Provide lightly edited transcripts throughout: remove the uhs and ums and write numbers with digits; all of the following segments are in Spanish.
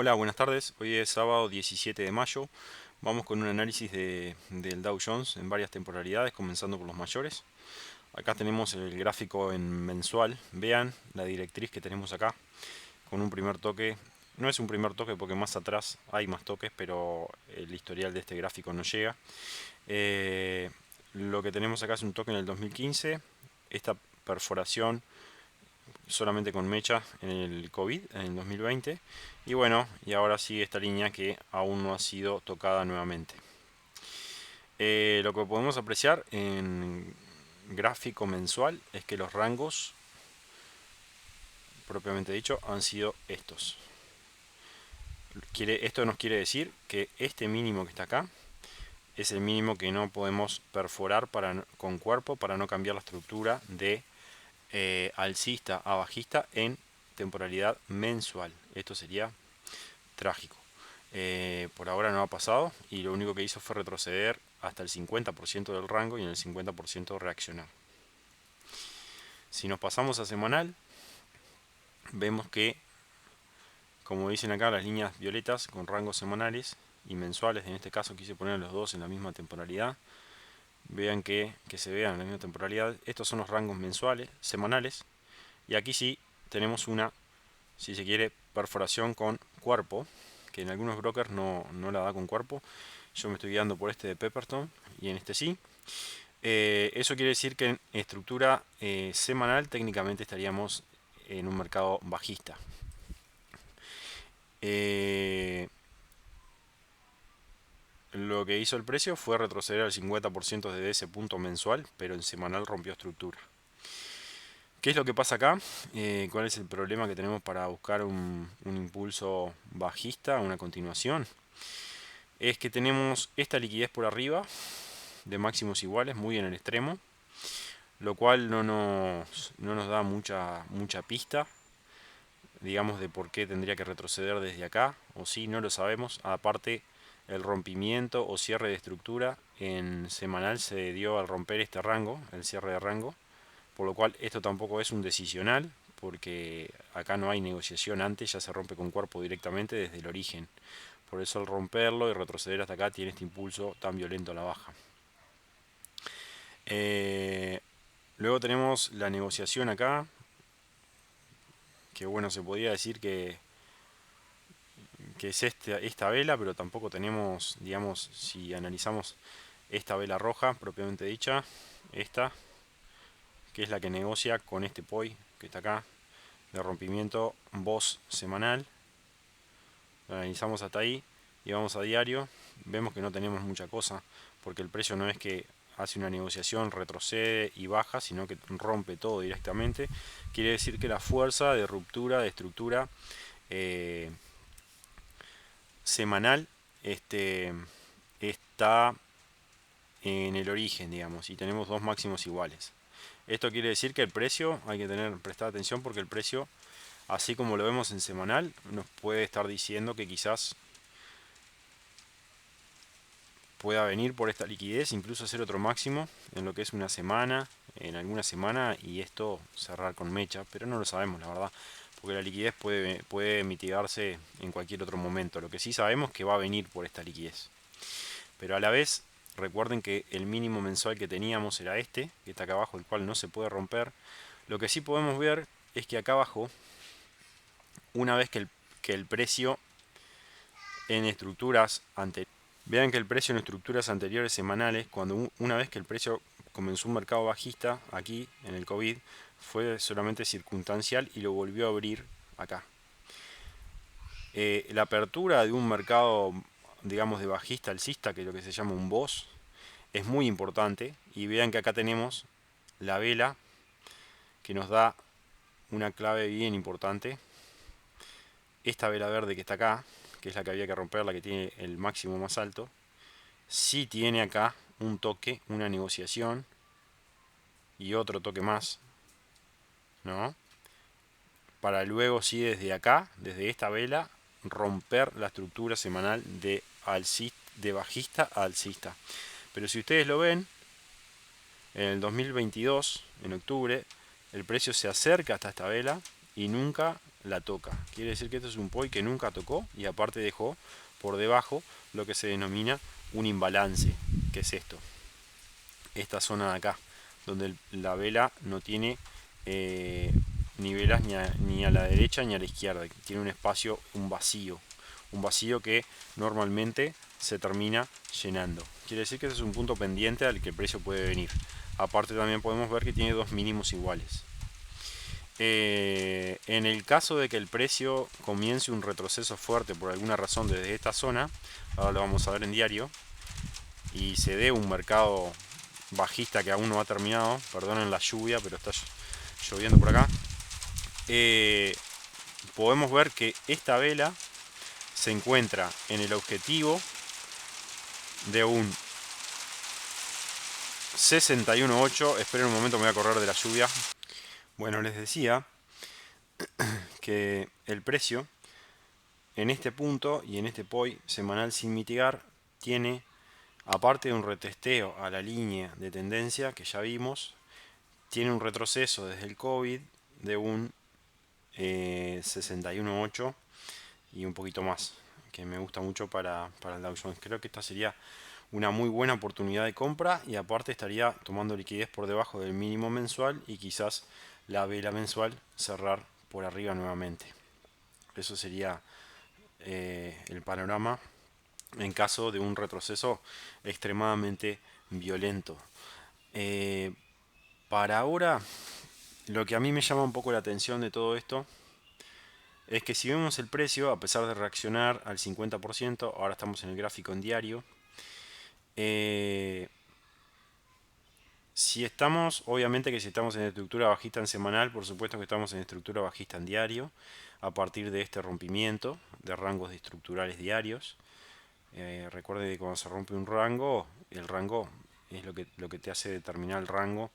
Hola, buenas tardes. Hoy es sábado 17 de mayo. Vamos con un análisis del Dow Jones en varias temporalidades, comenzando por los mayores. Acá tenemos el gráfico en mensual. Vean la directriz que tenemos acá, con un primer toque. No es un primer toque porque más atrás hay más toques, pero el historial de este gráfico no llega. Eh, lo que tenemos acá es un toque en el 2015. Esta perforación solamente con mecha en el COVID, en el 2020. Y bueno, y ahora sigue esta línea que aún no ha sido tocada nuevamente. Lo que podemos apreciar en gráfico mensual es que los rangos, propiamente dicho, han sido estos. Esto nos quiere decir que este mínimo que está acá es el mínimo que no podemos perforar con cuerpo para no cambiar la estructura de alcista a bajista en temporalidad mensual. Esto sería trágico. Por ahora no ha pasado y lo único que hizo fue retroceder hasta el 50% del rango y en el 50% reaccionar. Si nos pasamos a semanal, vemos que, como dicen acá, las líneas violetas con rangos semanales y mensuales, en este caso quise poner los dos en la misma temporalidad. Vean que se vean en la misma temporalidad. Estos son los rangos mensuales, semanales. Y aquí sí tenemos una, si se quiere, perforación con cuerpo, que en algunos brokers no la da con cuerpo. Yo me estoy guiando por este de Pepperton y en este sí. Eso quiere decir que en estructura semanal técnicamente estaríamos en un mercado bajista. Eh, lo que hizo el precio fue retroceder al 50% desde ese punto mensual, pero en semanal rompió estructura. ¿Qué es lo que pasa acá? ¿Cuál es el problema que tenemos para buscar un impulso bajista, una continuación? Es que tenemos esta liquidez por arriba de máximos iguales, muy en el extremo, lo cual no nos da mucha pista, digamos, de por qué tendría que retroceder desde acá, o si no lo sabemos. Aparte, el rompimiento o cierre de estructura en semanal se dio al romper este rango, el cierre de rango, por lo cual esto tampoco es un decisional, porque acá no hay negociación antes, ya se rompe con cuerpo directamente desde el origen. Por eso al romperlo y retroceder hasta acá tiene este impulso tan violento a la baja. Eh, Luego tenemos la negociación acá, que bueno, se podría decir que es esta vela, pero tampoco tenemos, digamos, si analizamos esta vela roja propiamente dicha, esta, que es la que negocia con este POI que está acá, de rompimiento voz semanal. Lo analizamos hasta ahí y vamos a diario, vemos que no tenemos mucha cosa, porque el precio no es que hace una negociación, retrocede y baja, sino que rompe todo directamente. Quiere decir que la fuerza de ruptura de estructura eh, semanal está en el origen, digamos, y tenemos dos máximos iguales. Esto quiere decir que el precio, hay que prestar atención, porque el precio, así como lo vemos en semanal, nos puede estar diciendo que quizás pueda venir por esta liquidez, incluso hacer otro máximo en lo que es una semana, en alguna semana, y esto cerrar con mecha, pero no lo sabemos, la verdad, porque la liquidez puede mitigarse en cualquier otro momento. Lo que sí sabemos es que va a venir por esta liquidez. Pero a la vez, recuerden que el mínimo mensual que teníamos era este, que está acá abajo, el cual no se puede romper. Lo que sí podemos ver es que acá abajo, una vez que el precio en estructuras anteriores, vean que el precio en estructuras anteriores semanales, una vez que el precio comenzó un mercado bajista aquí en el COVID, fue solamente circunstancial y lo volvió a abrir acá. La apertura de un mercado, digamos, de bajista alcista, que es lo que se llama un BOS, es muy importante. Y vean que acá tenemos la vela que nos da una clave bien importante. Esta vela verde que está acá, que es la que había que romper, la que tiene el máximo más alto, sí tiene acá un toque, una negociación y otro toque más, ¿no? Para luego sí desde acá, desde esta vela, romper la estructura semanal de bajista a alcista. Pero si ustedes lo ven, en el 2022, en octubre, el precio se acerca hasta esta vela y nunca la toca. Quiere decir que esto es un POI que nunca tocó y aparte dejó por debajo lo que se denomina un imbalance, que es esto, esta zona de acá, donde la vela no tiene ni velas ni a la derecha ni a la izquierda, tiene un espacio, un vacío que normalmente se termina llenando. Quiere decir que ese es un punto pendiente al que el precio puede venir. Aparte también podemos ver que tiene dos mínimos iguales. En el caso de que el precio comience un retroceso fuerte por alguna razón desde esta zona, ahora lo vamos a ver en diario, y se dé un mercado bajista que aún no ha terminado, perdonen la lluvia, pero está lloviendo por acá, podemos ver que esta vela se encuentra en el objetivo de un 61.8. Esperen un momento, me voy a correr de la lluvia. Bueno, les decía que el precio en este punto y en este POI semanal sin mitigar tiene, aparte de un retesteo a la línea de tendencia que ya vimos, tiene un retroceso desde el COVID de un 61.8 y un poquito más, que me gusta mucho para el Dow Jones. Creo que esta sería una muy buena oportunidad de compra y aparte estaría tomando liquidez por debajo del mínimo mensual y quizás la vela mensual cerrar por arriba nuevamente. Eso sería el panorama en caso de un retroceso extremadamente violento. Para ahora, lo que a mí me llama un poco la atención de todo esto es que si vemos el precio, a pesar de reaccionar al 50%, ahora estamos en el gráfico en diario, si estamos, obviamente que si estamos en estructura bajista en semanal, por supuesto que estamos en estructura bajista en diario, a partir de este rompimiento de rangos estructurales diarios. Recuerde que cuando se rompe un rango, el rango es lo que te hace determinar el rango.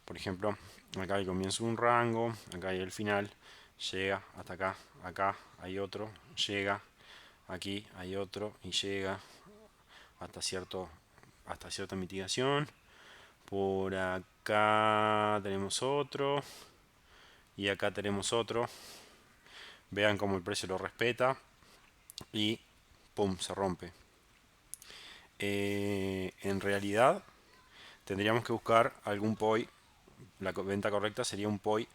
Por ejemplo, acá hay comienzo un rango, acá hay el final, llega hasta acá, acá hay otro, llega, aquí hay otro y llega hasta cierta mitigación. Por acá tenemos otro y acá tenemos otro. Vean cómo el precio lo respeta y pum, se rompe. En realidad tendríamos que buscar algún POI. La venta correcta sería un POI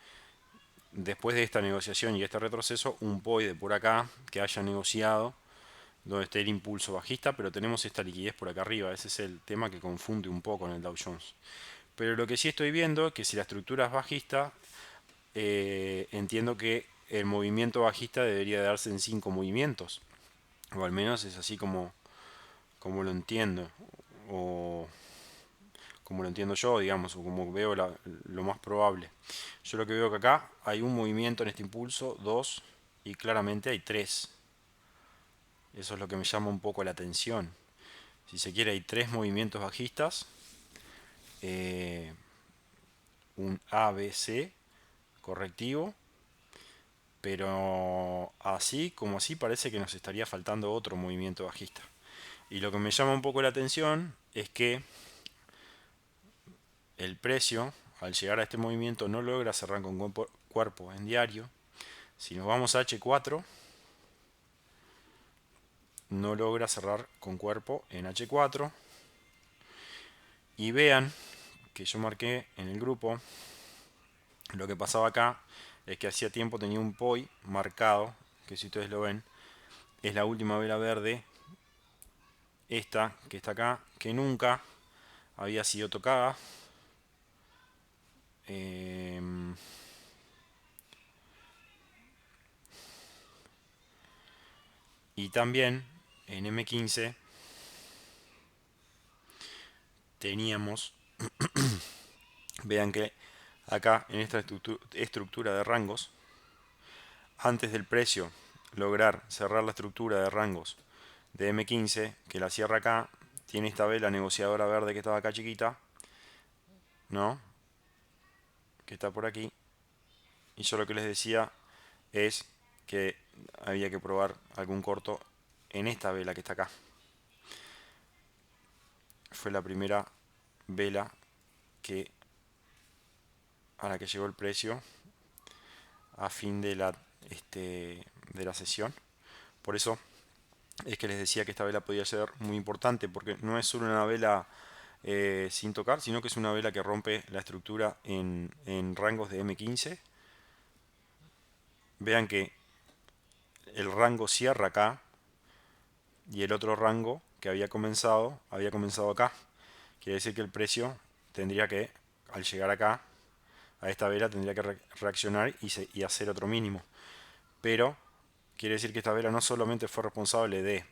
después de esta negociación y este retroceso, un POI de por acá que haya negociado donde esté el impulso bajista, pero tenemos esta liquidez por acá arriba. Ese es el tema que confunde un poco en el Dow Jones. Pero lo que sí estoy viendo es que si la estructura es bajista, entiendo que el movimiento bajista debería darse en 5 movimientos, o al menos es así como lo entiendo, o como lo entiendo yo, digamos, o como veo lo más probable. Yo lo que veo que acá hay un movimiento en este impulso, dos, y claramente hay tres. Eso es lo que me llama un poco la atención. Si se quiere, hay tres movimientos bajistas, un ABC correctivo, pero así como así parece que nos estaría faltando otro movimiento bajista. Y lo que me llama un poco la atención es que el precio, al llegar a este movimiento, no logra cerrar con cuerpo en diario. Si nos vamos a H4, no logra cerrar con cuerpo en H4. Y vean que yo marqué en el grupo, lo que pasaba acá es que hacía tiempo tenía un POI marcado, que si ustedes lo ven, es la última vela verde, esta que está acá, que nunca había sido tocada. Y también en M15 teníamos, vean que acá en esta estructura de rangos, antes del precio lograr cerrar la estructura de rangos de M15, que la cierra acá, tiene esta vela negociadora verde que estaba acá chiquita, ¿no? Que está por aquí. Y yo lo que les decía es que había que probar algún corto en esta vela que está acá. Fue la primera vela a la que llegó el precio a fin de la de la sesión. Por eso es que les decía que esta vela podía ser muy importante, porque no es solo una vela sin tocar, sino que es una vela que rompe la estructura en rangos de M15. Vean que el rango cierra acá y el otro rango que había comenzado acá. Quiere decir que el precio tendría que, al llegar acá, a esta vela, tendría que reaccionar y hacer otro mínimo. Pero quiere decir que esta vela no solamente fue responsable de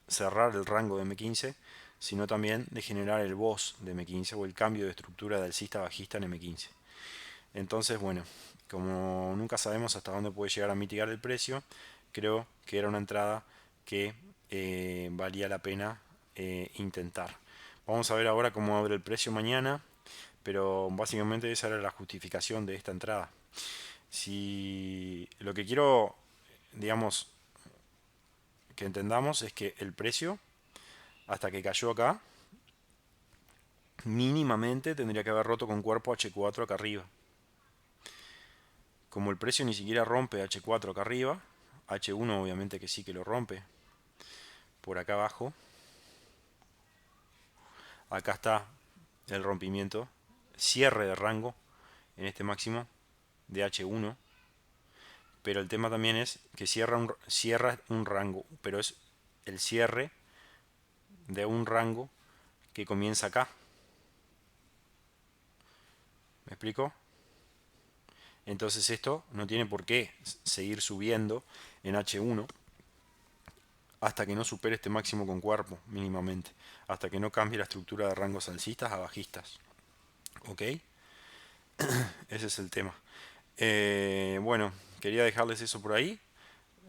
cerrar el rango de M15, sino también de generar el BOS de M15 o el cambio de estructura de alcista bajista en M15. Entonces, bueno, como nunca sabemos hasta dónde puede llegar a mitigar el precio, creo que era una entrada que valía la pena intentar. Vamos a ver ahora cómo abre el precio mañana, pero básicamente esa era la justificación de esta entrada. Si lo que quiero, digamos, que entendamos es que el precio, hasta que cayó acá, mínimamente tendría que haber roto con cuerpo H4 acá arriba. Como el precio ni siquiera rompe H4 acá arriba, H1 obviamente que sí que lo rompe. Por acá abajo, acá está el rompimiento, cierre de rango en este máximo de H1. Pero el tema también es que cierra un rango, pero es el cierre de un rango que comienza acá. ¿Me explico? Entonces esto no tiene por qué seguir subiendo en H1 hasta que no supere este máximo con cuerpo mínimamente, hasta que no cambie la estructura de rangos alcistas a bajistas. ¿Ok? Ese es el tema. Bueno, quería dejarles eso por ahí.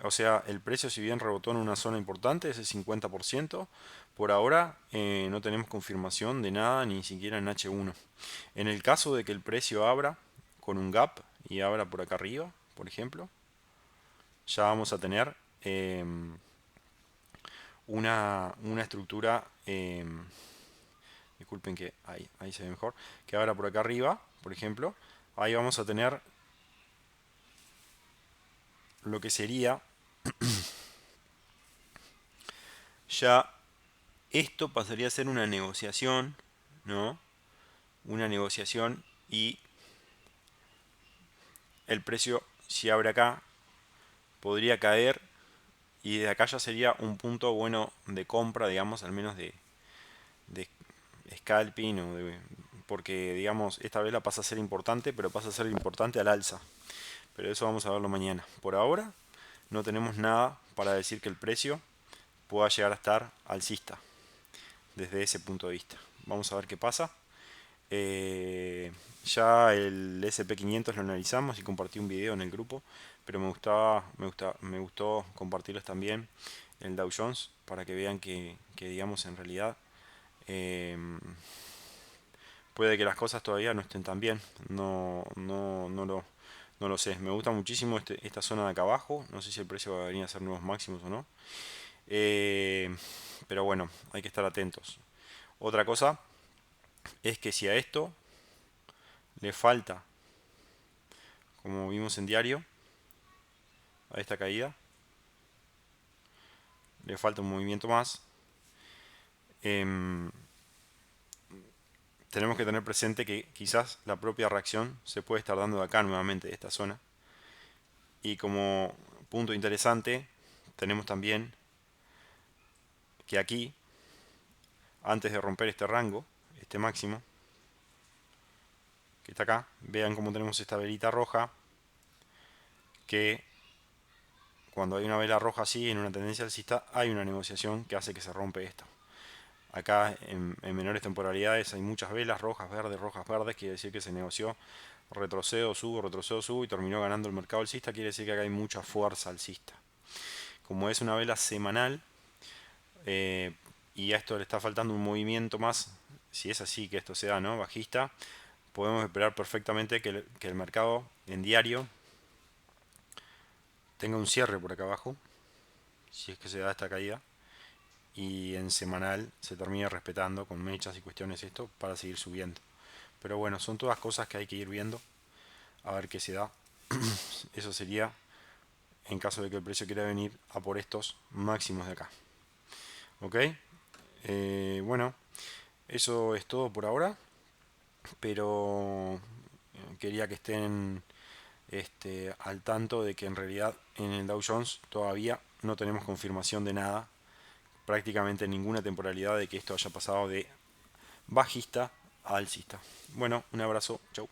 O sea, el precio, si bien rebotó en una zona importante, es el 50%. Por ahora no tenemos confirmación de nada, ni siquiera en H1. En el caso de que el precio abra con un gap y abra por acá arriba, por ejemplo, ya vamos a tener una estructura, disculpen que ahí se ve mejor, que abra por acá arriba, por ejemplo, ahí vamos a tener lo que sería ya esto pasaría a ser una negociación, ¿no? Una negociación y el precio, si abre acá, podría caer y de acá ya sería un punto bueno de compra, digamos, al menos de scalping porque digamos esta vela pasa a ser importante, pero pasa a ser importante al alza. Pero eso vamos a verlo mañana. Por ahora no tenemos nada para decir que el precio pueda llegar a estar alcista desde ese punto de vista. Vamos a ver qué pasa. Ya el SP500 lo analizamos y compartí un video en el grupo, pero me gustó compartirles también el Dow Jones para que vean que digamos en realidad puede que las cosas todavía no estén tan bien. No lo sé. Me gusta muchísimo esta zona de acá abajo. No sé si el precio va a venir a ser nuevos máximos o no. Pero bueno, hay que estar atentos. Otra cosa es que si a esto le falta, como vimos en diario, a esta caída, le falta un movimiento más, tenemos que tener presente que quizás la propia reacción se puede estar dando de acá nuevamente, de esta zona. Y como punto interesante, tenemos también que aquí, antes de romper este rango, este máximo, que está acá, vean cómo tenemos esta velita roja, que cuando hay una vela roja así, en una tendencia alcista, hay una negociación que hace que se rompe esto. Acá en menores temporalidades hay muchas velas rojas, verdes, quiere decir que se negoció retrocedo, subo y terminó ganando el mercado alcista, quiere decir que acá hay mucha fuerza alcista. Como es una vela semanal y a esto le está faltando un movimiento más, si es así que esto se da, ¿no? Bajista, podemos esperar perfectamente que el mercado en diario tenga un cierre por acá abajo, si es que se da esta caída, y en semanal se termine respetando con mechas y cuestiones esto para seguir subiendo. Pero bueno, son todas cosas que hay que ir viendo a ver qué se da. Eso sería en caso de que el precio quiera venir a por estos máximos de acá. Ok, bueno, eso es todo por ahora, pero quería que estén al tanto de que en realidad en el Dow Jones todavía no tenemos confirmación de nada, prácticamente ninguna temporalidad de que esto haya pasado de bajista a alcista. Bueno, un abrazo, chau.